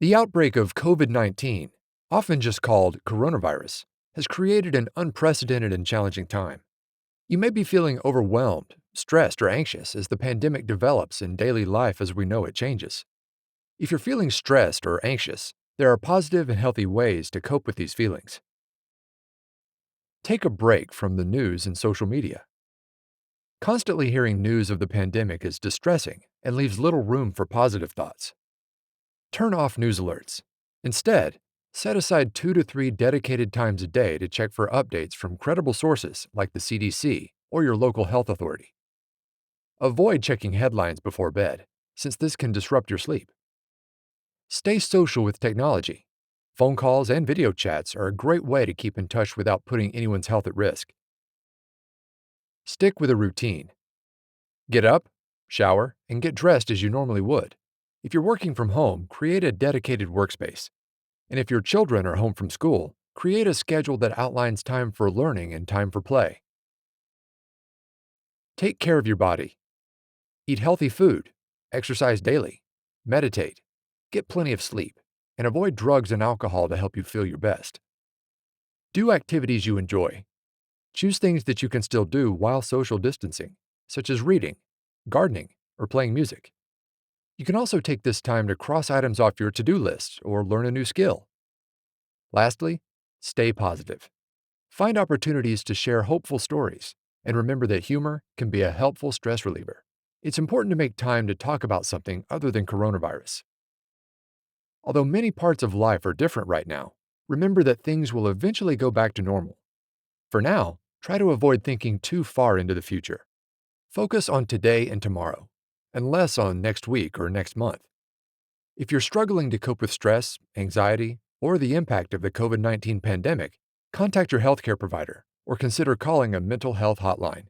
The outbreak of COVID-19, often just called coronavirus, has created an unprecedented and challenging time. You may be feeling overwhelmed, stressed, or anxious as the pandemic develops and daily life as we know it changes. If you're feeling stressed or anxious, there are positive and healthy ways to cope with these feelings. Take a break from the news and social media. Constantly hearing news of the pandemic is distressing and leaves little room for positive thoughts. Turn off news alerts. Instead, set aside 2 to 3 dedicated times a day to check for updates from credible sources like the CDC or your local health authority. Avoid checking headlines before bed, since this can disrupt your sleep. Stay social with technology. Phone calls and video chats are a great way to keep in touch without putting anyone's health at risk. Stick with a routine. Get up, shower, and get dressed as you normally would. If you're working from home, create a dedicated workspace. And if your children are home from school, create a schedule that outlines time for learning and time for play. Take care of your body. Eat healthy food, exercise daily, meditate, get plenty of sleep, and avoid drugs and alcohol to help you feel your best. Do activities you enjoy. Choose things that you can still do while social distancing, such as reading, gardening, or playing music. You can also take this time to cross items off your to-do list or learn a new skill. Lastly, stay positive. Find opportunities to share hopeful stories, and remember that humor can be a helpful stress reliever. It's important to make time to talk about something other than coronavirus. Although many parts of life are different right now, remember that things will eventually go back to normal. For now, try to avoid thinking too far into the future. Focus on today and tomorrow, and less on next week or next month. If you're struggling to cope with stress, anxiety, or the impact of the COVID-19 pandemic, contact your healthcare provider or consider calling a mental health hotline.